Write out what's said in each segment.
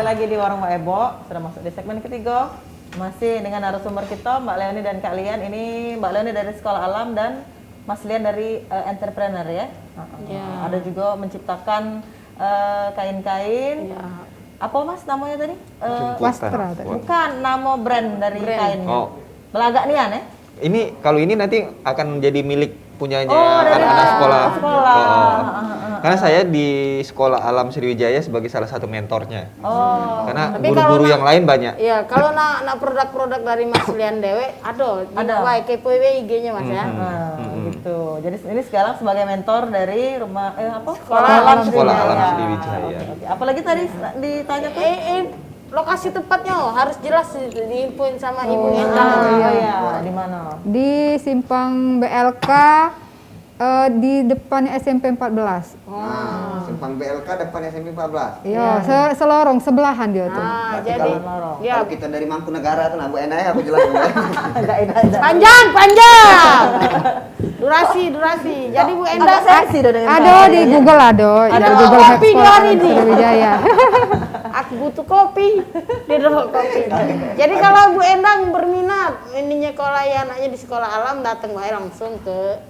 lagi di Warung Mbak Ebo, sudah masuk di segmen ketiga. Masih dengan narasumber kita Mbak Leoni dan Kak Lian. Ini Mbak Leoni dari Sekolah Alam dan Mas Lian dari entrepreneur ya. Ada juga menciptakan kain-kain. Apa Mas namanya tadi? Wastra. Bukan, nama brand dari kainnya. Belagak Nian ya? Ini kalau ini nanti akan menjadi milik punyanya dari anak-anak sekolah. Karena saya di Sekolah Alam Sriwijaya sebagai salah satu mentornya. Karena guru-guru yang lain banyak. Iya, kalau nak produk-produk dari Mas Lian Dewe, ada wae kepo IG-nya Mas ya. Gitu. Jadi ini sekarang sebagai mentor dari rumah Sekolah Alam Sriwijaya. Apalagi tadi ditanya tuh lokasi tepatnya harus jelas diinfoin sama Ibu Endang. Di mana? Di Simpang BLK di depan SMP 14. Simpang BLK depan SMP 14. Iya, selorong sebelahan dia tuh. Jadi kalau kita dari Mangkunegaran tuh Bu Enai aku jelas. panjang. Durasi. Jadi Bu Endang Ada di Google ada di Google Maps kopi Sekolah hari ini. Sriwijaya. Aku butuh kopi. Dia dapat kopi. Jadi kalau Bu Endang berminat ininya sekolah anaknya di Sekolah Alam, datang wae langsung ke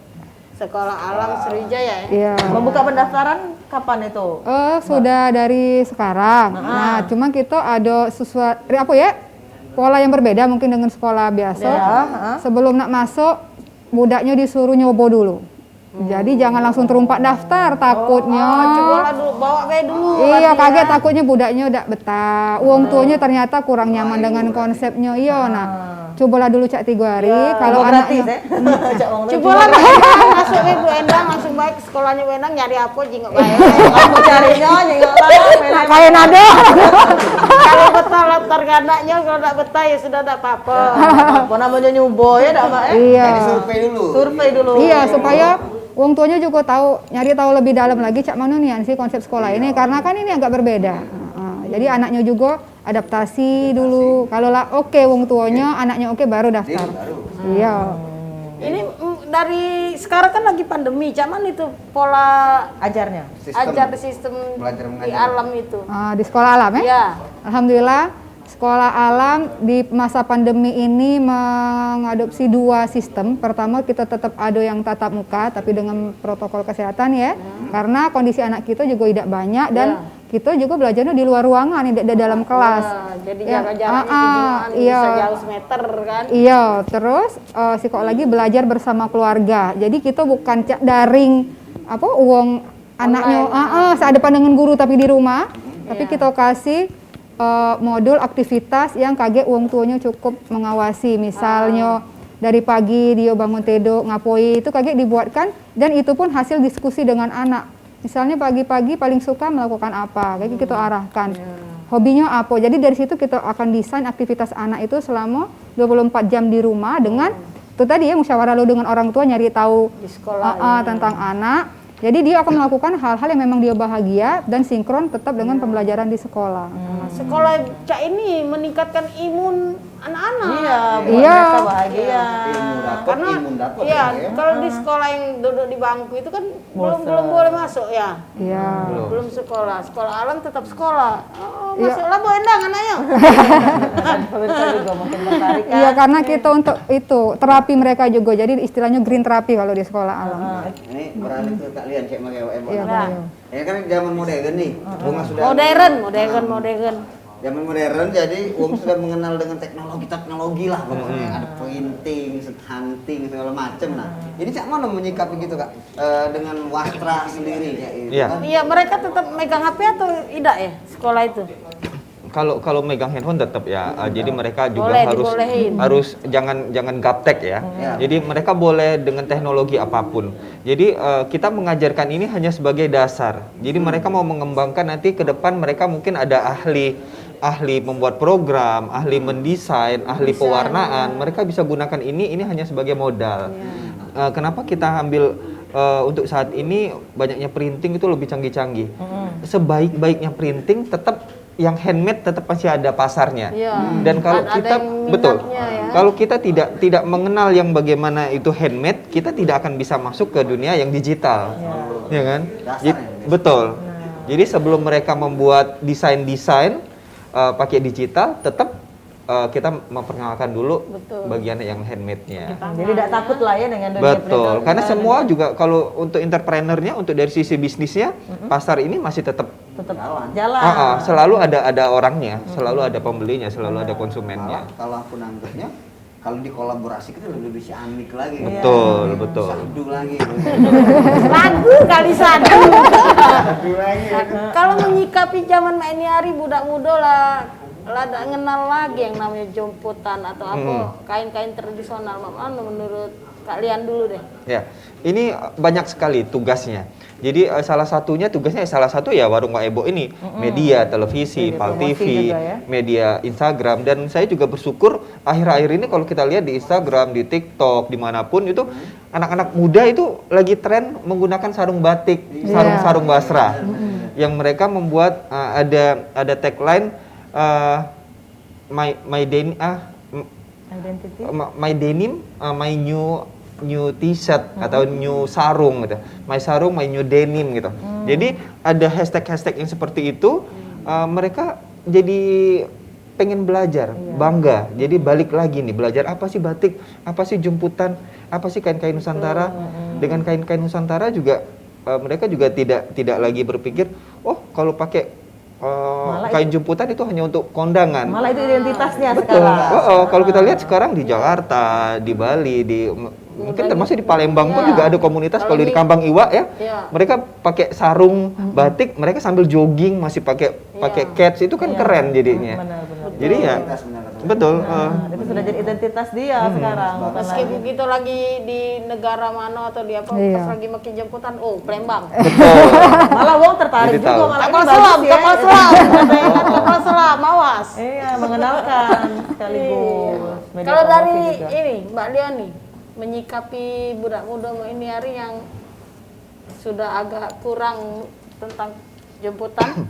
Sekolah Alam Sriwijaya. Iya. Membuka pendaftaran kapan itu? Sudah dari sekarang. Nah, cuma kita ada sesuatu pola yang berbeda mungkin dengan sekolah biasa. Sebelum nak masuk, budaknya disuruh nyoba dulu. Jadi jangan langsung terumpat daftar, takutnya. Coba dulu, bawa dulu. Iya, kaget takutnya budaknya udah betah. Uang tuanya ternyata kurang nyaman dengan konsepnya. Iya, nah. Cobalah dulu Cak 3 hari. Kalau anaknya cobalah masuk Bu Endang langsung baik sekolahnya Bu Endang nyari apa jingok baik. Kamu carinya jingok lah. kayak nado. Kalau betah latar ganaknya, kalau enggak betah ya sudah enggak apa-apa. Apa namanya nyubo ya, Mbak? Iya. Jadi survei dulu. Iya, supaya wong tuanya juga nyari tahu lebih dalam lagi Cak mana nih sih konsep sekolah ini, karena kan ini agak berbeda. Jadi anaknya juga adaptasi dulu. Kalau wong tuanya anaknya baru daftar. Iya. Ini dari sekarang kan lagi pandemi, Cak mana itu pola ajarnya? Sistem belajar mengajar di alam itu. Di sekolah alam ya? Iya. Alhamdulillah sekolah alam di masa pandemi ini mengadopsi 2 sistem. Pertama kita tetap ada yang tatap muka tapi dengan protokol kesehatan ya. Karena kondisi anak kita juga tidak banyak dan kita juga belajarnya di luar ruangan, tidak di dalam kelas. Jadi jaga jaraknya bisa jauh semeter kan. Iya, terus lagi belajar bersama keluarga. Jadi kita bukan daring uang anaknya sedepan dengan guru tapi di rumah, tapi kita kasih modul aktivitas yang uang tuanya cukup mengawasi. Misalnya dari pagi dia bangun tidur ngapoi itu dibuatkan, dan itu pun hasil diskusi dengan anak. Misalnya pagi-pagi paling suka melakukan apa, kita arahkan. Hobinya apa. Jadi dari situ kita akan desain aktivitas anak itu selama 24 jam di rumah dengan itu tadi ya, musyawarah dengan orang tua, nyari tahu di sekolah tentang anak. Jadi dia akan melakukan hal-hal yang memang dia bahagia dan sinkron tetap dengan pembelajaran di sekolah. Sekolah Cak ini meningkatkan imun anak-anak. Iya, bahagia. Karena kalau di sekolah yang duduk di bangku itu kan belum boleh masuk ya. Iya. Belum sekolah. Sekolah alam tetap sekolah. Masuklah Bu Endang anaknya. Pemirsa juga makin tertarik kan. Iya, karena kita untuk itu terapi mereka juga. Jadi istilahnya green terapi kalau di sekolah alam. Ini beralih ke Kak Lian, cek pakai WM. Iya, Ya kan zaman modern nih. Bunga sudah Modern. Zaman modern, jadi sudah mengenal dengan teknologi lah pokoknya. Ada printing, hunting segala macam. Nah, jadi Cak mana menyikapi gitu Kak dengan Wastra sendiri ya? Iya, mereka tetap megang HP atau tidak ya sekolah itu? Kalau megang handphone tetap ya. Jadi mereka juga harus jangan gaptek ya. Jadi mereka boleh dengan teknologi apapun. Jadi kita mengajarkan ini hanya sebagai dasar. Jadi mereka mau mengembangkan nanti ke depan, mereka mungkin ada ahli membuat program, ahli mendesain, ahli pewarnaan. Mereka bisa gunakan ini hanya sebagai modal. Kenapa kita ambil untuk saat ini banyaknya printing itu lebih canggih-canggih. Sebaik-baiknya printing tetap yang handmade tetap pasti ada pasarnya. Dan kalau kita kalau kita tidak mengenal yang bagaimana itu handmade, kita tidak akan bisa masuk ke dunia yang digital. Ya kan? Betul. Jadi sebelum mereka membuat desain-desain, pakai digital, tetap kita memperkenalkan dulu Betul. bagian yang handmade-nya. Jadi tidak takut lah ya dengan dunia Betul, perikanan. karena semua juga kalau untuk entrepreneurnya, untuk dari sisi bisnisnya, pasar ini masih tetap tetap jalan. selalu ada orangnya, selalu ada pembelinya, selalu ada konsumennya. Malah kalau aku nanggepnya, kalau dikolaborasi kita lebih ciamik lagi. Betul, betul. Sadu lagi. Lagu kali satu. Sadu lagi. Kalau menyikapi zaman ini hari budak muda lah ada kenal lagi yang namanya jemputan atau apa kain-kain tradisional. Mana menurut kalian dulu deh? Ya, ini banyak sekali tugasnya. Jadi salah satunya tugasnya salah satu ya warung Wak Ebo ini media televisi, Media Pal promosi TV, juga ya. media Instagram, dan saya juga bersyukur akhir-akhir ini kalau kita lihat di Instagram, di TikTok, dimanapun itu anak-anak muda itu lagi tren menggunakan sarung batik, sarung-sarung basrah, yang mereka membuat ada tagline my denim Identity. my denim, my new t-shirt atau new sarung gitu. My sarung, my new denim gitu. Jadi ada hashtag yang seperti itu, mereka jadi pengen belajar, bangga. Jadi balik lagi nih, belajar apa sih batik, apa sih jemputan, apa sih kain-kain Nusantara. Dengan kain-kain Nusantara juga mereka juga tidak lagi berpikir, oh kalau pakai kain jemputan itu hanya untuk kondangan. Malah itu identitasnya Betul. sekarang. Kalau kita lihat sekarang di Jakarta, di Bali, mungkin termasuk di Palembang pun juga ada komunitas. Kalau di Kambang Iwa ya, mereka pakai sarung batik, mereka sambil jogging masih pakai cats, itu kan keren jadinya. Benar-benar. Jadi ya, betul. Itu sudah jadi identitas dia sekarang, bukan lagi. Meskipun kita lagi di negara mana atau di apa, Iya. pas lagi makin jemputan, oh Palembang. Malah wong tertarik Jadi juga, tahu. malah ini Kapal bagus selam, ya. kapal selam, kapal selam, awas. Iya, mengenalkan sekaligus. Media Kalau promosi dari juga. ini Mbak Leoni menyikapi budak muda ini hari yang sudah agak kurang tentang jemputan.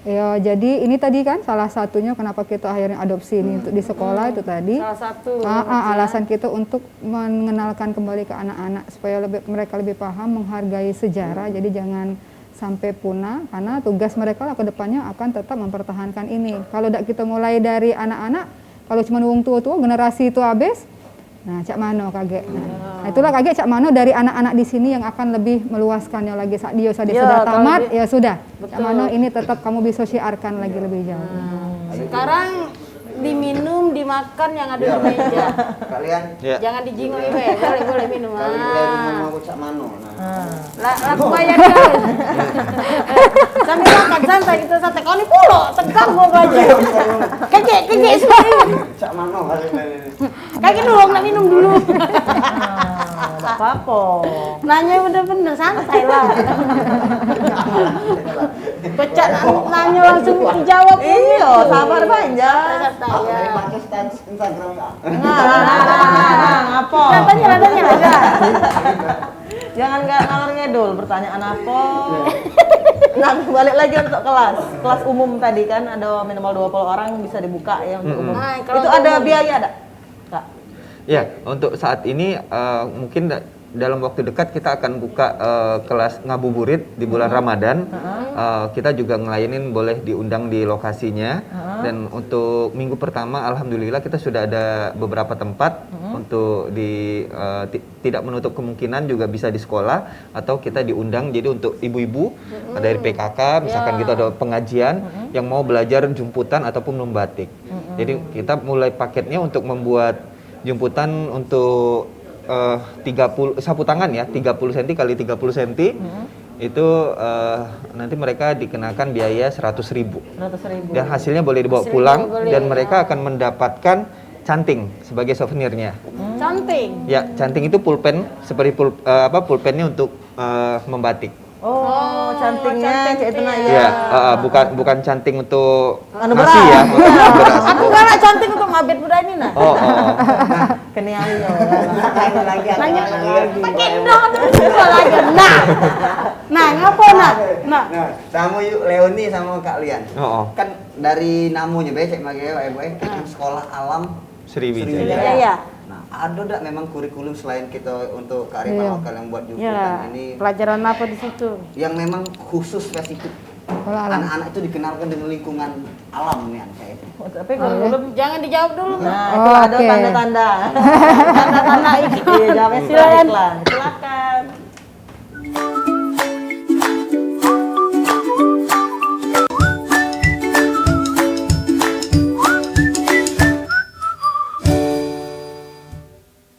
Ya, jadi ini tadi kan salah satunya kenapa kita akhirnya adopsi ini untuk di sekolah itu tadi. Salah satu Alasan kita untuk mengenalkan kembali ke anak-anak supaya mereka lebih paham menghargai sejarah. Jadi jangan sampai punah, karena tugas mereka lah ke depannya akan tetap mempertahankan ini. Kalau tidak kita mulai dari anak-anak, kalau cuma wong tua-tua generasi itu habis, nah cak mano kaget. Nah, itulah kaget cak mano dari anak-anak di sini yang akan lebih meluaskannya lagi. Saat dia sudah tamat, ya sudah. Cak mano ini tetap kamu bisa siarkan lagi lebih jauh. sekarang diminum, dimakan yang ada di meja. Kalian Ya. Jangan dijingoi be, boleh minum. kali dari mama aku cak mano. Laku bayar guys. Sambil makan santai kita santai. Kau ni pulo, tegang gua aja. Kekek semua. Cak mano kali ini. Kaki dulu nak minum dulu. Enggak apa-apa. Nanya bener-bener santai lah. Pecah nanya langsung dijawab. Iya, sabar panjang. Santai ya. Pakai stance Instagram Kak. Apa? Nadanya ada. Jangan nggak ngalor ngedul, pertanyaan apa? Nah, balik lagi untuk kelas umum tadi kan ada minimal 20 orang bisa dibuka ya untuk umum. Nah, kalau Itu untuk ada umum. biaya ada? Kak? Ya, untuk saat ini mungkin dalam waktu dekat kita akan buka kelas ngabuburit di bulan Ramadan. Kita juga ngelayanin, boleh diundang di lokasinya. Dan untuk minggu pertama, alhamdulillah kita sudah ada beberapa tempat untuk tidak menutup kemungkinan juga bisa di sekolah atau kita diundang. Jadi untuk ibu-ibu dari PKK, misalkan kita ada pengajian yang mau belajar jemputan ataupun membatik. Jadi kita mulai paketnya untuk membuat jemputan untuk 30 sapu tangan ya, 30 cm kali 30 cm. Itu nanti mereka dikenakan biaya 100.000. 100.000. Dan hasilnya boleh dibawa pulang dan mereka akan mendapatkan canting sebagai souvenirnya. Cantik. Ya, canting itu pulpen seperti pulpennya untuk membatik. Oh, cantingnya itu nak Ya, ya. bukan canting untuk Anu nasi beras. ya, untuk beras. Aku galak cantik untuk ngabet budak ini nah. Oh. Keniayo. Tanya lagi. Nanya lagi. pakai dong lagi. Nah, ngapa nah? Nah, sama yuk Leoni sama Kak Lian. Oh. Kan dari namunya becek mage kan sekolah alam Sriwijaya. iya. Nah, ada enggak memang kurikulum selain kita untuk kearifan lokal yang buat jemputan Ya, ini pelajaran apa di situ? yang memang khusus spesifik Sekolah alam. anak-anak itu dikenalkan dengan lingkungan alam nih anak saya. Tapi kurikulum Jangan dijawab dulu. nah Oh, itu ada oke. tanda-tanda. Tanda-tanda iklan. Iya, jawabnya silakan iklan. Itu